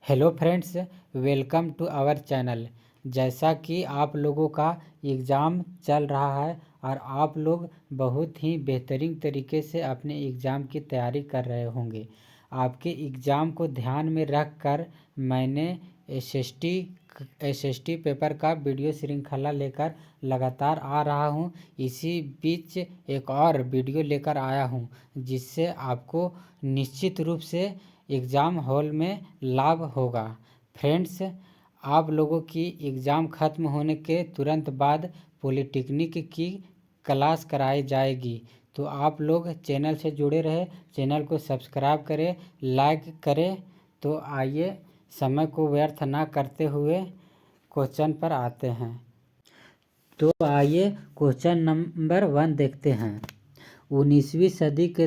Hello friends, welcome to our channel. जैसा कि आप लोगों का एग्ज़ाम चल रहा है और आप लोग बहुत ही बेहतरीन तरीके से अपने एग्ज़ाम की तैयारी कर रहे होंगे। आपके एग्ज़ाम को ध्यान में रख कर मैंने एसएसटी पेपर का वीडियो श्रृंखला लेकर लगातार आ रहा हूं। इसी बीच एक और वीडियो लेकर आया हूं जिससे आपको निश्चित रूप से एग्ज़ाम हॉल में लाभ होगा। फ्रेंड्स, आप लोगों की एग्ज़ाम ख़त्म होने के तुरंत बाद पॉलिटेक्निक की क्लास कराई जाएगी, तो आप लोग चैनल से जुड़े रहे, चैनल को सब्सक्राइब करें, लाइक करें। तो आइए समय को व्यर्थ ना करते हुए क्वेश्चन पर आते हैं। तो आइए क्वेश्चन नंबर 1 देखते हैं। 19वीं सदी के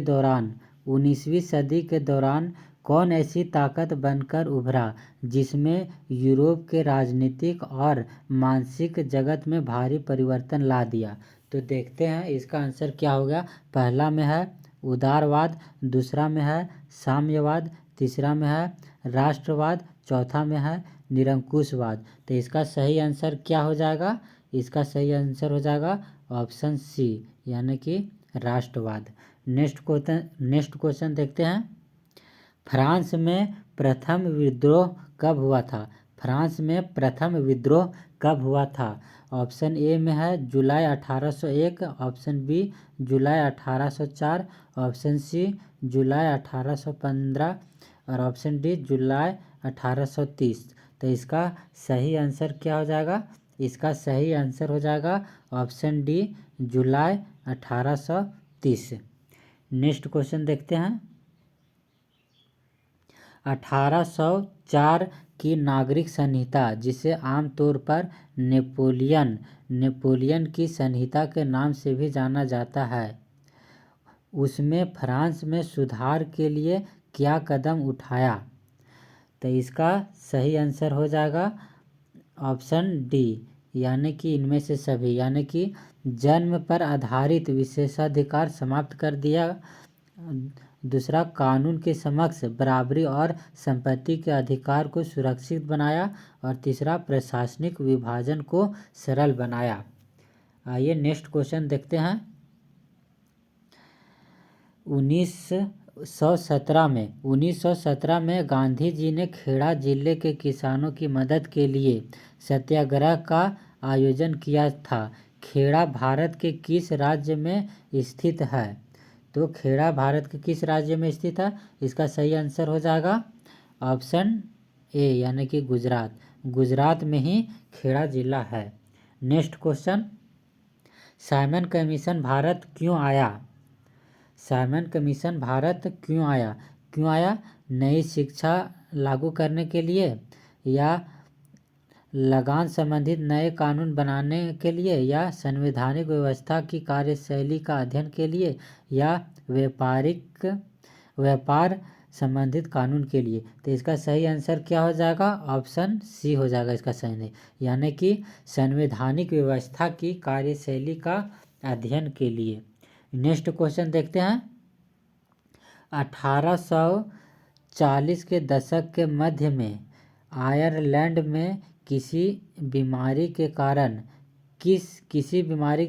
दौरान कौन ऐसी ताकत बनकर उभरा जिसमें यूरोप के राजनीतिक और मानसिक जगत में भारी परिवर्तन ला दिया? तो देखते हैं इसका आंसर क्या होगा। पहला में है उदारवाद, दूसरा में है साम्यवाद, तीसरा में है राष्ट्रवाद, चौथा में है निरंकुशवाद। तो इसका सही आंसर क्या हो जाएगा? इसका सही आंसर हो जाएगा ऑप्शन सी, यानी कि राष्ट्रवाद। नेक्स्ट क्वेश्चन देखते हैं। फ्रांस में प्रथम विद्रोह कब हुआ था? फ्रांस में प्रथम विद्रोह कब हुआ था? ऑप्शन ए में है जुलाई 1801, ऑप्शन बी जुलाई 1804, ऑप्शन सी जुलाई 1815 और ऑप्शन डी जुलाई 1830। तो इसका सही आंसर क्या हो जाएगा? इसका सही आंसर हो जाएगा ऑप्शन डी जुलाई 1830। नेक्स्ट क्वेश्चन देखते हैं। 1804 की नागरिक संहिता, जिसे आमतौर पर नेपोलियन की संहिता के नाम से भी जाना जाता है, उसमें फ्रांस में सुधार के लिए क्या कदम उठाया? तो इसका सही आंसर हो जाएगा ऑप्शन डी, यानी कि इनमें से सभी, यानी कि जन्म पर आधारित विशेषाधिकार समाप्त कर दिया। दूसरा, कानून के समक्ष बराबरी और संपत्ति के अधिकार को सुरक्षित बनाया। और तीसरा, प्रशासनिक विभाजन को सरल बनाया। आइए नेक्स्ट क्वेश्चन देखते हैं। 1917 में गांधी जी ने खेड़ा जिले के किसानों की मदद के लिए सत्याग्रह का आयोजन किया था। खेड़ा भारत के किस राज्य में स्थित है? तो खेड़ा भारत के किस राज्य में स्थित है? इसका सही आंसर हो जाएगा ऑप्शन ए, यानी कि गुजरात। गुजरात में ही खेड़ा जिला है। Next question. Simon commission Bharat क्यों आया? साइमन कमीशन भारत क्यों आया? क्यों आया? नई शिक्षा लागू करने के लिए, या लगान संबंधित नए कानून बनाने के लिए, या संवैधानिक व्यवस्था की कार्यशैली का अध्ययन के लिए, या व्यापार संबंधित कानून के लिए? तो इसका सही आंसर क्या हो जाएगा? ऑप्शन सी हो जाएगा इसका सही, यानी कि संवैधानिक व्यवस्था की कार्यशैली का अध्ययन के लिए। नेक्स्ट क्वेश्चन देखते हैं। 1840 के दशक के मध्य में आयरलैंड में किसी बीमारी के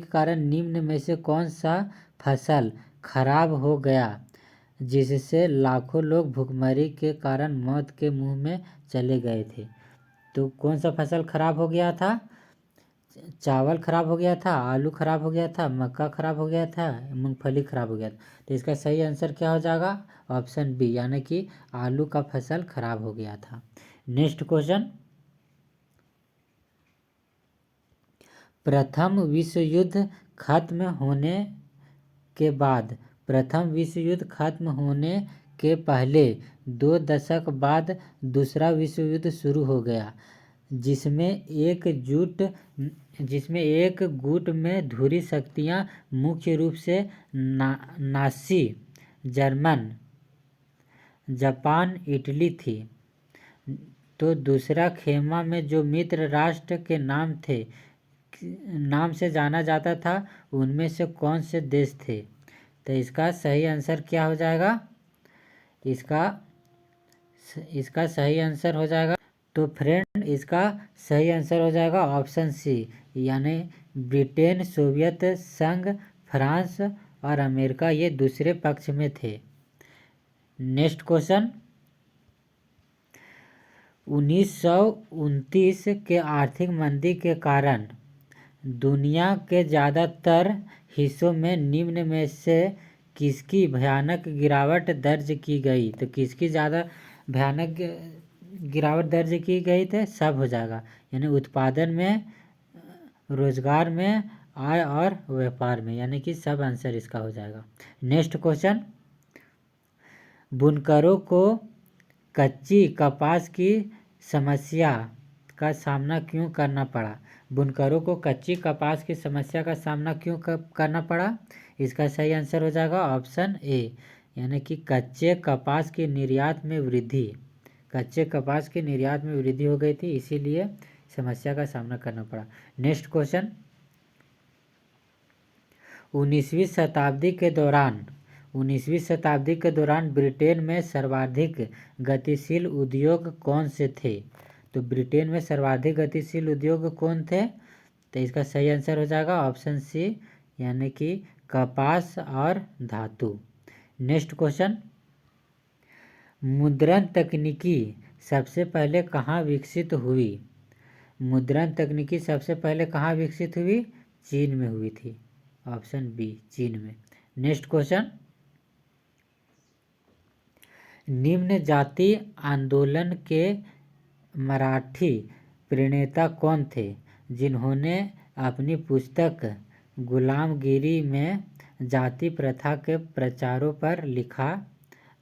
कारण निम्न में से कौन सा फसल खराब हो गया, जिससे लाखों लोग भूखमरी के कारण मौत के मुंह में चले गए थे? तो कौन सा फसल खराब हो गया था? चावल खराब हो गया था, आलू खराब हो गया था, मक्का खराब हो गया था, मूंगफली खराब हो गया था। तो इसका सही आंसर क्या हो जाएगा? ऑप्शन बी, यानी कि आलू का फसल खराब हो गया था। Next question. प्रथम विश्व युद्ध खत्म होने के पहले 2 दशक बाद दूसरा विश्व युद्ध शुरू हो गया, जिसमें एक गुट में धुरी शक्तियां मुख्य रूप से नासी जर्मन, जापान, इटली थी। तो दूसरा खेमा में जो मित्र राष्ट्र के नाम से जाना जाता था, उनमें से कौन से देश थे? तो इसका सही आंसर क्या हो जाएगा? इसका इसका सही आंसर हो जाएगा। तो फ्रेंड इसका सही आंसर हो जाएगा ऑप्शन सी, यानी ब्रिटेन, सोवियत संघ, फ्रांस और अमेरिका ये दूसरे पक्ष में थे। नेक्स्ट क्वेश्चन, 1929 के आर्थिक मंदी के कारण दुनिया के ज़्यादातर हिस्सों में निम्न में से किसकी भयानक गिरावट दर्ज की गई? तो किसकी ज़्यादा भयानक गिरावट दर्ज की गई थे? सब हो जाएगा, यानी उत्पादन में, रोजगार में, आय और व्यापार में, यानी कि सब आंसर इसका हो जाएगा। नेक्स्ट क्वेश्चन, बुनकरों को कच्ची कपास की समस्या का सामना क्यों करना पड़ा? बुनकरों को कच्ची कपास की समस्या का सामना क्यों करना पड़ा? इसका सही आंसर हो जाएगा ऑप्शन ए, यानी कि कच्चे कपास के निर्यात में वृद्धि, कच्चे कपास के निर्यात में वृद्धि हो गई थी, इसीलिए समस्या का सामना करना पड़ा। नेक्स्ट क्वेश्चन, 19वीं शताब्दी के दौरान ब्रिटेन में सर्वाधिक गतिशील उद्योग कौन से थे? तो ब्रिटेन में सर्वाधिक गतिशील उद्योग कौन थे? तो इसका सही आंसर हो जाएगा ऑप्शन सी, यानी कि कपास और धातु। नेक्स्ट क्वेश्चन, मुद्रण तकनीकी सबसे पहले कहाँ विकसित हुई? मुद्रण तकनीकी सबसे पहले कहाँ विकसित हुई? चीन में हुई थी, ऑप्शन बी, चीन में। नेक्स्ट क्वेश्चन, निम्न जाति आंदोलन के मराठी प्रणेता कौन थे जिन्होंने अपनी पुस्तक गुलामगिरी में जाति प्रथा के प्रचारों पर लिखा,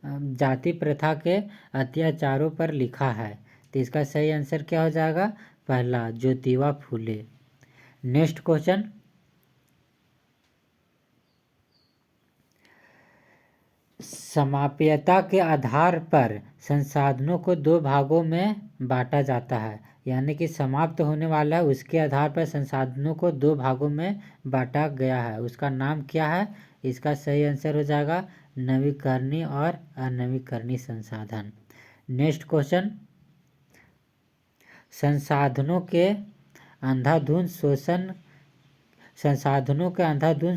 जाति प्रथा के अत्याचारों पर लिखा है? तो इसका सही आंसर क्या हो जाएगा? पहला, ज्योतिबा फूले। नेक्स्ट क्वेश्चन, समाप्यता के आधार पर संसाधनों को दो भागों में बांटा जाता है, यानी कि समाप्त होने वाला है उसके आधार पर संसाधनों को दो भागों में बांटा गया है, उसका नाम क्या है? इसका सही आंसर हो जाएगा नवीकरणीय और अनवीकरणीय संसाधन। नेक्स्ट क्वेश्चन, संसाधनों के अंधाधुंध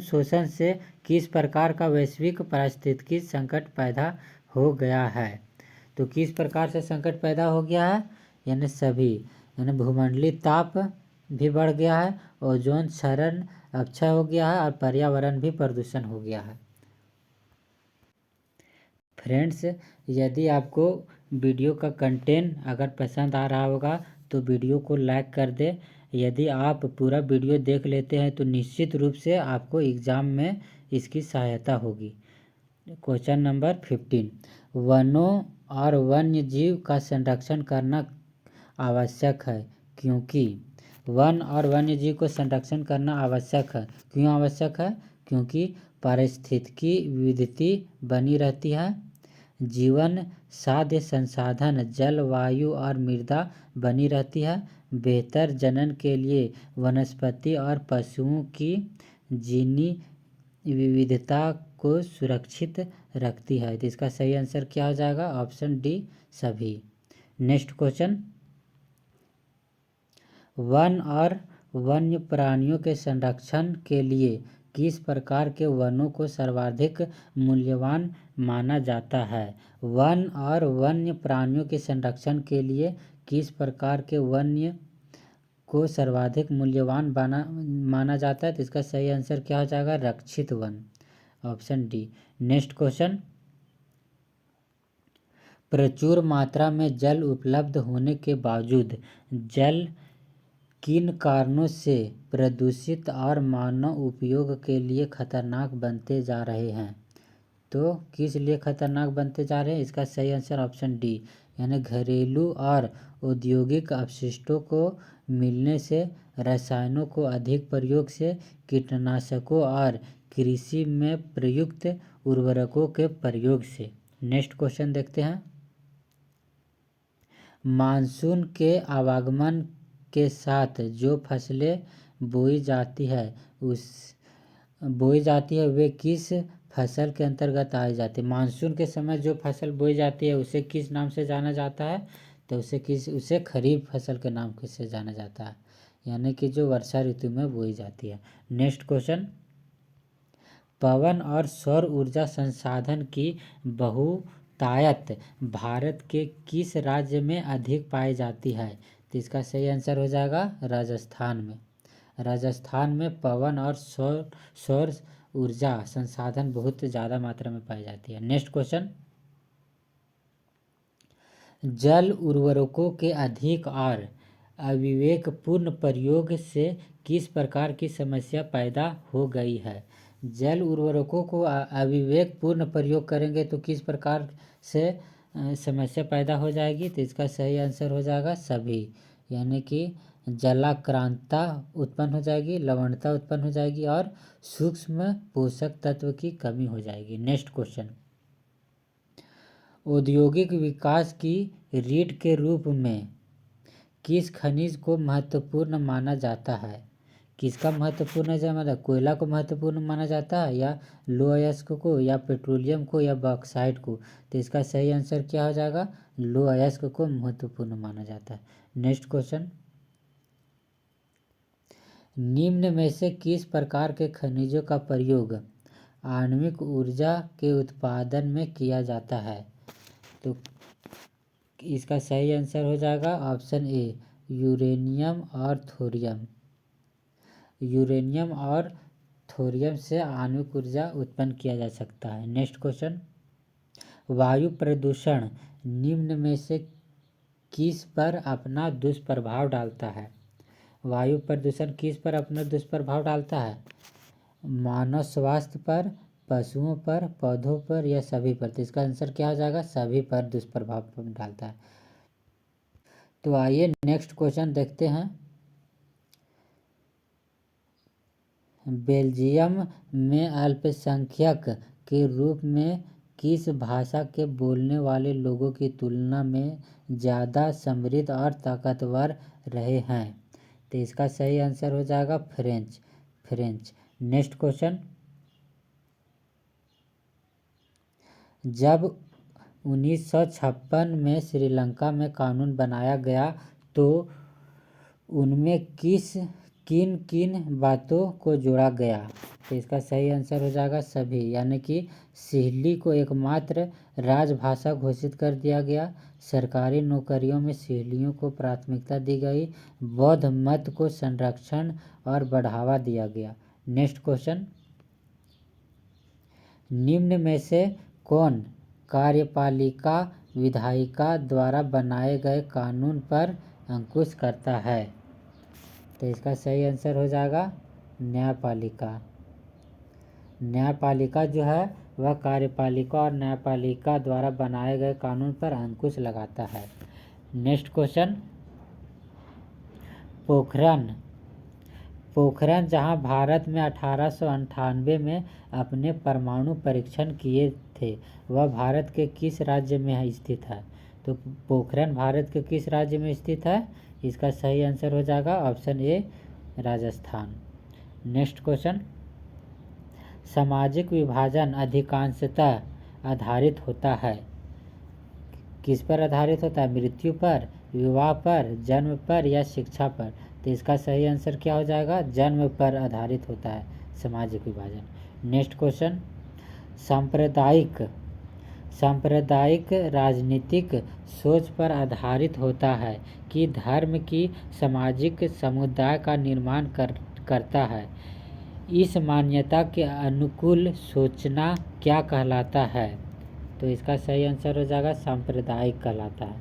शोषण से किस प्रकार का वैश्विक पारिस्थितिकी संकट पैदा हो गया है? तो किस प्रकार से संकट पैदा हो गया है? यानी भूमंडलीय ताप भी बढ़ गया है, ओजोन क्षरण अक्षय हो गया है और पर्यावरण भी प्रदूषण हो गया है। फ्रेंड्स, यदि आपको वीडियो का कंटेंट अगर पसंद आ रहा होगा तो वीडियो को लाइक कर दें। यदि आप पूरा वीडियो देख लेते हैं तो निश्चित रूप से आपको एग्ज़ाम में इसकी सहायता होगी। क्वेश्चन नंबर 15, वनों और वन्य जीव का संरक्षण करना आवश्यक है क्योंकि वन और वन्य जीव को संरक्षण करना आवश्यक है। क्यों आवश्यक है? क्योंकि पारिस्थितिकी विविधता बनी रहती है, जीवन साध्य संसाधन जल, वायु और मृदा बनी रहती है, बेहतर जनन के लिए वनस्पति और पशुओं की जीनी विविधता को सुरक्षित रखती है। तो इसका सही आंसर क्या हो जाएगा? ऑप्शन डी, सभी। नेक्स्ट क्वेश्चन, वन और वन्य प्राणियों के संरक्षण के लिए किस प्रकार के वनों को सर्वाधिक मूल्यवान माना जाता है? वन और वन्य प्राणियों के संरक्षण के लिए किस प्रकार के वन्य को सर्वाधिक मूल्यवान माना जाता है? तो इसका सही आंसर क्या हो जाएगा? Rakshit one, option D. Next question, प्रचुर मात्रा में जल उपलब्ध होने के बावजूद जल किन कारणों से प्रदूषित और मानव उपयोग के लिए खतरनाक बनते जा रहे हैं? तो किस लिए खतरनाक बनते जा रहे हैं? इसका सही आंसर ऑप्शन डी, यानी घरेलू और औद्योगिक अपशिष्टों को मिलने से, रसायनों को अधिक प्रयोग से, कीटनाशकों और कृषि में प्रयुक्त उर्वरकों के प्रयोग से। नेक्स्ट क्वेश्चन देखते हैं, मानसून के आगमन के साथ जो फसलें बोई जाती है वे किस फसल के अंतर्गत आई जाती है। मानसून के समय जो फसल बोई जाती है उसे किस नाम से जाना जाता है, तो उसे खरीफ फसल के नाम से जाना जाता है, यानी कि जो वर्षा ऋतु में बोई जाती है। नेक्स्ट क्वेश्चन, पवन और सौर ऊर्जा संसाधन की बहुतायत भारत के किस राज्य में अधिक पाई जाती है, तो इसका सही आंसर हो जाएगा राजस्थान में। राजस्थान में पवन और सौर ऊर्जा संसाधन बहुत ज़्यादा मात्रा में पाई जाती है। नेक्स्ट क्वेश्चन, जल उर्वरकों के अधिक और अविवेकपूर्ण प्रयोग से किस प्रकार की समस्या पैदा हो गई है। जल उर्वरकों को अविवेकपूर्ण प्रयोग करेंगे तो किस प्रकार से समस्या पैदा हो जाएगी, तो इसका सही आंसर हो जाएगा सभी, यानी कि जलाक्रांता उत्पन्न हो जाएगी, लवणता उत्पन्न हो जाएगी और सूक्ष्म पोषक तत्व की कमी हो जाएगी। नेक्स्ट क्वेश्चन, औद्योगिक विकास की रीढ़ के रूप में किस खनिज को महत्वपूर्ण माना जाता है। किसका महत्वपूर्ण है, मतलब कोयला को महत्वपूर्ण माना जाता है, या लौह अयस्क को, या पेट्रोलियम को, या बॉक्साइट को, तो इसका सही आंसर क्या हो जाएगा, लौह अयस्क को महत्वपूर्ण माना जाता है। नेक्स्ट क्वेश्चन, निम्न में से किस प्रकार के खनिजों का प्रयोग आणविक ऊर्जा के उत्पादन में किया जाता है, तो इसका सही आंसर हो जाएगा ऑप्शन ए, यूरेनियम और थोरियम। यूरेनियम और थोरियम से आणविक ऊर्जा उत्पन्न किया जा सकता है। नेक्स्ट क्वेश्चन, वायु प्रदूषण निम्न में से किस पर अपना दुष्प्रभाव डालता है। वायु प्रदूषण किस पर अपना दुष्प्रभाव डालता है, मानव स्वास्थ्य पर, पशुओं पर, पौधों पर, या सभी पर, तो इसका आंसर क्या हो जाएगा, सभी पर दुष्प्रभाव डालता है। तो आइए नेक्स्ट क्वेश्चन देखते हैं। बेल्जियम में अल्पसंख्यक के रूप में किस भाषा के बोलने वाले लोगों की तुलना में ज़्यादा समृद्ध और ताकतवर रहे हैं, तो इसका सही आंसर हो जाएगा फ्रेंच। नेक्स्ट क्वेश्चन, जब 1956 में श्रीलंका में कानून बनाया गया तो उनमें किन किन बातों को जोड़ा गया, तो इसका सही आंसर हो जाएगा सभी, यानी कि सिल्ही को एकमात्र राजभाषा घोषित कर दिया गया, सरकारी नौकरियों में सिल्हियों को प्राथमिकता दी गई, बौद्ध मत को संरक्षण और बढ़ावा दिया गया। नेक्स्ट क्वेश्चन, निम्न में से कौन कार्यपालिका विधायिका द्वारा बनाए गए कानून पर अंकुश करता है, तो इसका सही आंसर हो जाएगा न्यायपालिका। न्यायपालिका जो है वह कार्यपालिका और न्यायपालिका द्वारा बनाए गए कानून पर अंकुश लगाता है। नेक्स्ट क्वेश्चन, पोखरण जहां भारत में 1898 में अपने परमाणु परीक्षण किए थे, वह भारत के किस राज्य में स्थित है, तो पोखरण भारत के किस राज्य में स्थित है, इसका सही आंसर हो जाएगा option A, Rajasthan. Next question, सामाजिक विभाजन अधिकांशतः आधारित होता है, किस पर आधारित होता है, मृत्यु पर, विवाह पर, जन्म पर, या शिक्षा पर, तो इसका सही आंसर क्या हो जाएगा, जन्म पर आधारित होता है सामाजिक विभाजन। नेक्स्ट क्वेश्चन, सांप्रदायिक राजनीतिक सोच पर आधारित होता है कि धर्म की सामाजिक समुदाय का निर्माण करता है, इस मान्यता के अनुकूल सोचना क्या कहलाता है, तो इसका सही आंसर हो जाएगा सांप्रदायिक कहलाता है।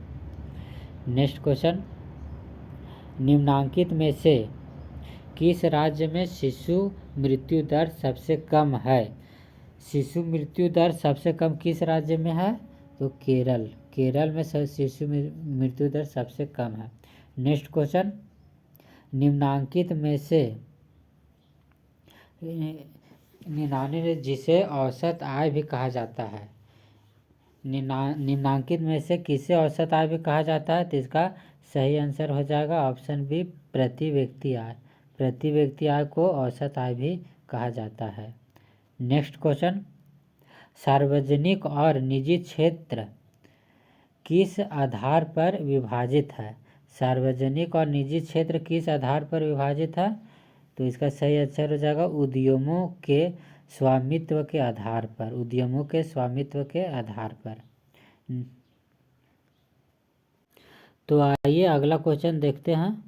नेक्स्ट क्वेश्चन, निम्नांकित में से किस राज्य में शिशु मृत्यु दर सबसे कम है। शिशु मृत्यु दर सबसे कम किस राज्य में है, तो केरल में शिशु मृत्यु दर सबसे कम है। नेक्स्ट क्वेश्चन, निम्नांकित में से जिसे औसत आय भी कहा जाता है, निम्नांकित में से किसे औसत आय भी कहा जाता है, तो इसका सही आंसर हो जाएगा ऑप्शन बी, प्रति व्यक्ति आय। प्रति व्यक्ति आय को औसत आय भी कहा जाता है। नेक्स्ट क्वेश्चन, सार्वजनिक और निजी क्षेत्र किस आधार पर विभाजित है? सार्वजनिक और निजी क्षेत्र किस आधार पर विभाजित है? तो इसका सही आंसर हो जाएगा उद्यमों के स्वामित्व के आधार पर। उद्यमों के स्वामित्व के आधार पर। तो आइए अगला क्वेश्चन देखते हैं।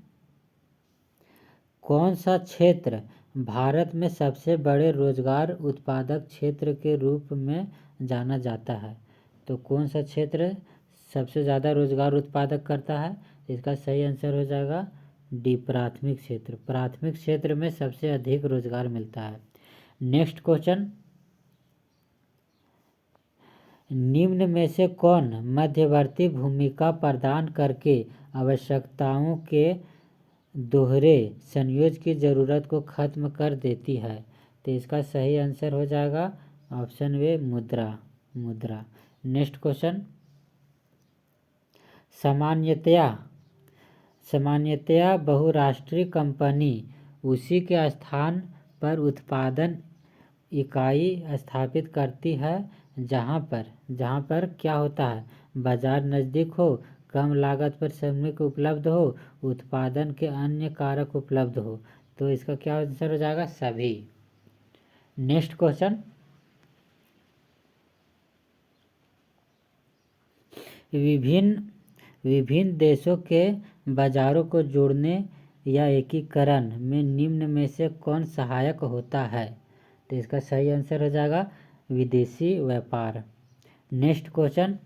कौन सा क्षेत्र भारत में सबसे बड़े रोजगार उत्पादक क्षेत्र के रूप में जाना जाता है? तो कौन सा क्षेत्र सबसे ज़्यादा रोजगार उत्पादक करता है? इसका सही आंसर हो जाएगा डी, प्राथमिक क्षेत्र। प्राथमिक क्षेत्र में सबसे अधिक रोजगार मिलता है। नेक्स्ट क्वेश्चन, निम्न में से कौन मध्यवर्ती भूमिका प्रदान करके आवश्यकताओं के दोहरे संयोज की जरूरत को खत्म कर देती है? तो इसका सही आंसर हो जाएगा ऑप्शन वे, मुद्रा। नेक्स्ट क्वेश्चन, सामान्यतया बहुराष्ट्रीय कंपनी उसी के स्थान पर उत्पादन इकाई स्थापित करती है जहाँ पर क्या होता है, बाजार नज़दीक हो, कम लागत पर श्रमिक उपलब्ध हो, उत्पादन के अन्य कारक उपलब्ध हो। तो इसका क्या आंसर हो जाएगा, सभी। नेक्स्ट क्वेश्चन, विभिन्न देशों के बाजारों को जोड़ने या एकीकरण में निम्न में से कौन सहायक होता है? तो इसका सही आंसर हो जाएगा विदेशी व्यापार। नेक्स्ट क्वेश्चन,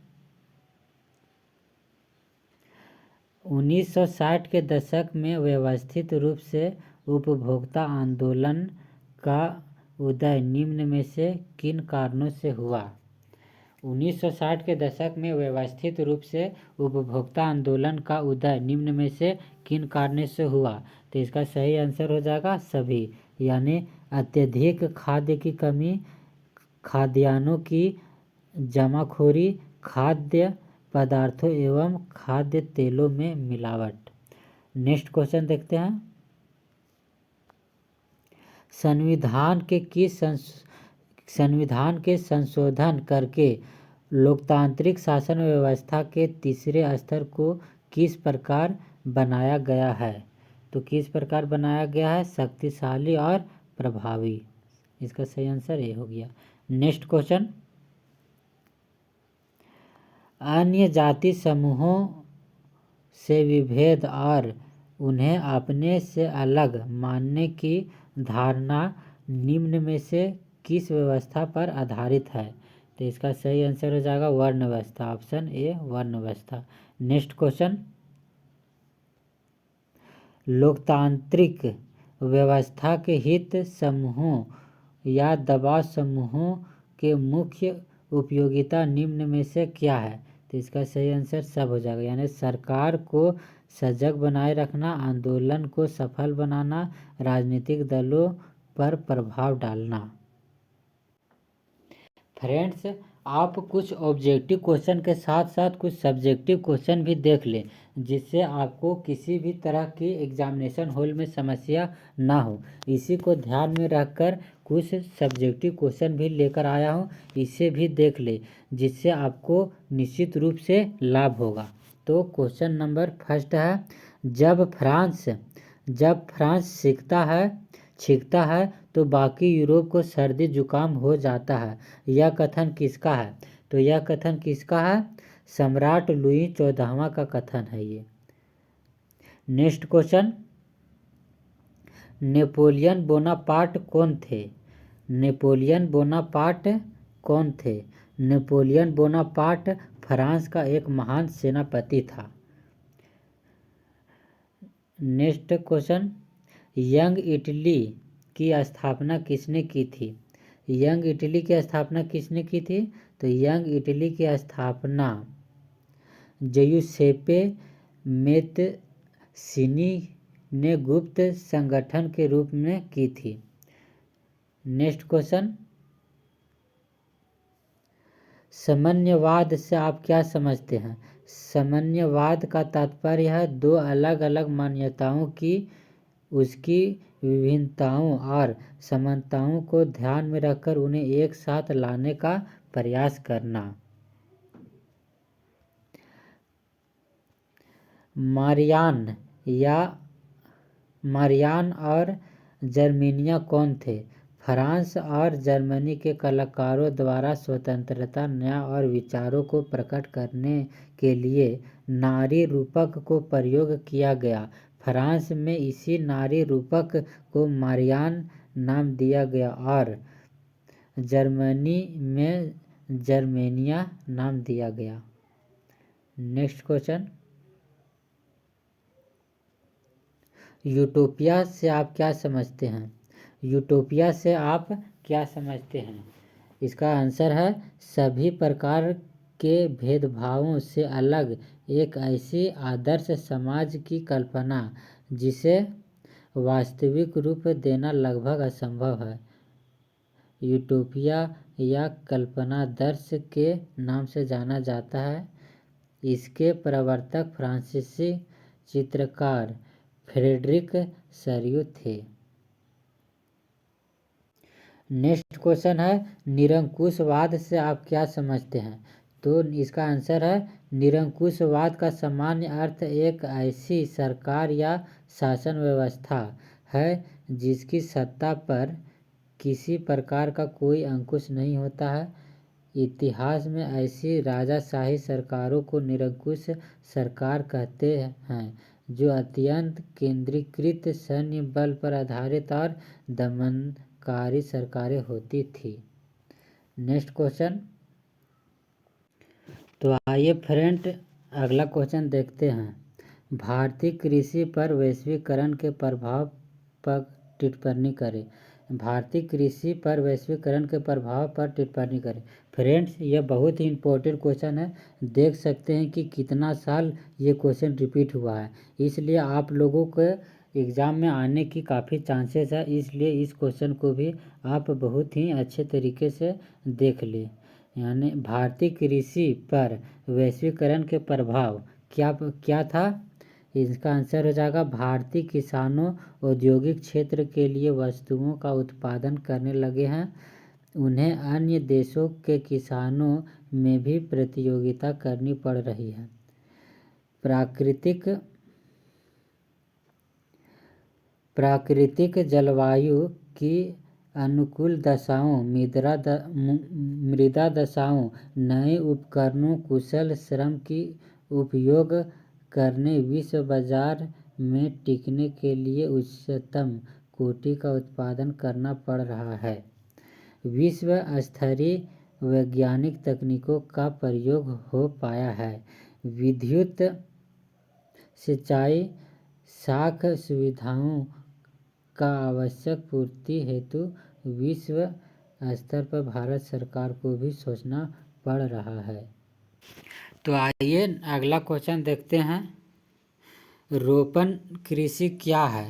1960 के दशक में व्यवस्थित रूप से उपभोक्ता आंदोलन का उदय निम्न में से किन कारणों से हुआ? 1960 के दशक में व्यवस्थित रूप से उपभोक्ता आंदोलन का उदय निम्न में से किन कारणों से हुआ? तो इसका सही आंसर हो जाएगा सभी, यानी अत्यधिक खाद्य की कमी, खाद्यान्नों की जमाखोरी, खाद्य पदार्थों एवं खाद्य तेलों में मिलावट। नेक्स्ट क्वेश्चन देखते हैं। संविधान के संशोधन करके लोकतांत्रिक शासन व्यवस्था के तीसरे स्तर को किस प्रकार बनाया गया है? तो किस प्रकार बनाया गया है, शक्तिशाली और प्रभावी। इसका सही आंसर ये हो गया। नेक्स्ट क्वेश्चन, अन्य जाति समूहों से विभेद और उन्हें अपने से अलग मानने की धारणा निम्न में से किस व्यवस्था पर आधारित है? तो इसका सही आंसर हो जाएगा वर्ण व्यवस्था, ऑप्शन ए, वर्ण व्यवस्था। नेक्स्ट क्वेश्चन, लोकतांत्रिक व्यवस्था के हित समूहों या दबाव समूहों के मुख्य उपयोगिता निम्न में से क्या है? तो इसका सही आंसर सब हो जाएगा, यानी सरकार को सजग बनाए रखना, आंदोलन को सफल बनाना, राजनीतिक दलों पर प्रभाव डालना। फ्रेंड्स, आप कुछ ऑब्जेक्टिव क्वेश्चन के साथ साथ कुछ सब्जेक्टिव क्वेश्चन भी देख लें, जिससे आपको किसी भी तरह की एग्जामिनेशन हॉल में समस्या ना हो। इसी को ध्यान में रखकर कुछ सब्जेक्टिव क्वेश्चन भी लेकर आया हूँ, इसे भी देख ले, जिससे आपको निश्चित रूप से लाभ होगा। तो क्वेश्चन नंबर फर्स्ट है, जब फ्रांस छींकता है तो बाकी यूरोप को सर्दी जुकाम हो जाता है, यह कथन किसका है? तो यह कथन किसका है? सम्राट लुई 14वां का कथन है ये। नेक्स्ट क्वेश्चन, नेपोलियन बोनापार्ट कौन थे? नेपोलियन बोनापार्ट फ्रांस का एक महान सेनापति था। नेक्स्ट क्वेश्चन, यंग इटली की स्थापना किसने की थी? यंग इटली की स्थापना किसने की थी? तो यंग इटली की स्थापना जियुसेप्पे मेत्सिनी ने गुप्त संगठन के रूप में की थी। नेक्स्ट क्वेश्चन, साम्यवाद से आप क्या समझते हैं? साम्यवाद का तात्पर्य है दो अलग अलग मान्यताओं की उसकी विभिन्नताओं और समानताओं को ध्यान में रखकर उन्हें एक साथ लाने का प्रयास करना। मारियान और जर्मेनिया कौन थे? फ्रांस और जर्मनी के कलाकारों द्वारा स्वतंत्रता, न्याय और विचारों को प्रकट करने के लिए नारी रूपक को प्रयोग किया गया। फ्रांस में इसी नारी रूपक को मारियान नाम दिया गया और जर्मनी में जर्मेनिया नाम दिया गया। नेक्स्ट क्वेश्चन, यूटोपिया से आप क्या समझते हैं? यूटोपिया से आप क्या समझते हैं? इसका आंसर है सभी प्रकार के भेदभावों से अलग एक ऐसी आदर्श समाज की कल्पना जिसे वास्तविक रूप देना लगभग असंभव है। यूटोपिया या कल्पनादर्श के नाम से जाना जाता है। इसके प्रवर्तक फ्रांसीसी चित्रकार फ्रेडरिक सरियू थे। नेक्स्ट क्वेश्चन है निरंकुशवाद से आप क्या समझते हैं? तो इसका आंसर है निरंकुशवाद का सामान्य अर्थ एक ऐसी सरकार या शासन व्यवस्था है जिसकी सत्ता पर किसी प्रकार का कोई अंकुश नहीं होता है। इतिहास में ऐसी राजाशाही सरकारों को निरंकुश सरकार कहते हैं जो अत्यंत केंद्रीकृत सैन्य बल पर आधारित और दमनकारी सरकारें होती थी। नेक्स्ट क्वेश्चन, तो आइए फ्रेंड अगला क्वेश्चन देखते हैं। भारतीय कृषि पर वैश्वीकरण के प्रभाव पर टिप्पणी करें। भारतीय कृषि पर वैश्वीकरण के प्रभाव पर टिप्पणी करें। फ्रेंड्स ये बहुत ही इम्पोर्टेंट क्वेश्चन है। देख सकते हैं कि कितना साल ये क्वेश्चन रिपीट हुआ है, इसलिए आप लोगों के एग्ज़ाम में आने की काफ़ी चांसेस है। इसलिए इस क्वेश्चन को भी आप बहुत ही अच्छे तरीके से देख लें। यानी भारतीय कृषि पर वैश्वीकरण के प्रभाव क्या था? इसका आंसर हो जाएगा भारतीय किसानों औद्योगिक क्षेत्र के लिए वस्तुओं का उत्पादन करने लगे हैं। उन्हें अन्य देशों के किसानों में भी प्रतियोगिता करनी पड़ रही है। प्राकृतिक जलवायु की अनुकूल दशाओं, मृदा दशाओं, नए उपकरणों, कुशल श्रम की उपयोग करने विश्व बाजार में टिकने के लिए उच्चतम कोटि का उत्पादन करना पड़ रहा है। विश्व स्तरीय वैज्ञानिक तकनीकों का प्रयोग हो पाया है। विद्युत, सिंचाई, साख सुविधाओं का आवश्यक पूर्ति हेतु विश्व स्तर पर भारत सरकार को भी सोचना पड़ रहा है। तो आइए अगला क्वेश्चन देखते हैं। रोपण कृषि क्या है?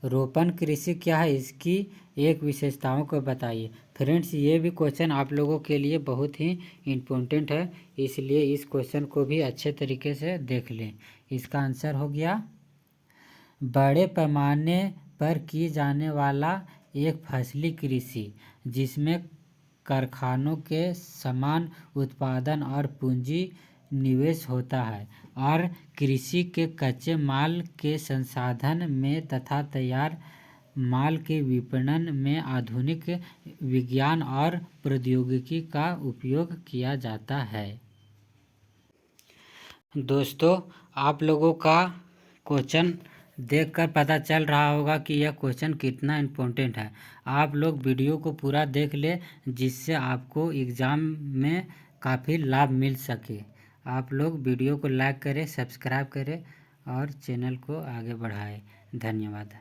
रोपण कृषि क्या है, इसकी एक विशेषताओं को बताइए। फ्रेंड्स ये भी क्वेश्चन आप लोगों के लिए बहुत ही इम्पोर्टेंट है, इसलिए इस क्वेश्चन को भी अच्छे तरीके से देख लें। इसका आंसर हो गया बड़े पैमाने पर की जाने वाला एक फसली कृषि जिसमें कारखानों के समान उत्पादन और पूंजी निवेश होता है और कृषि के कच्चे माल के संसाधन में तथा तैयार माल के विपणन में आधुनिक विज्ञान और प्रौद्योगिकी का उपयोग किया जाता है। दोस्तों आप लोगों का क्वेश्चन देखकर पता चल रहा होगा कि यह क्वेश्चन कितना इम्पोर्टेंट है। आप लोग वीडियो को पूरा देख ले जिससे आपको एग्ज़ाम में काफ़ी लाभ मिल सके। आप लोग वीडियो को लाइक करें, सब्सक्राइब करें और चैनल को आगे बढ़ाएं। धन्यवाद।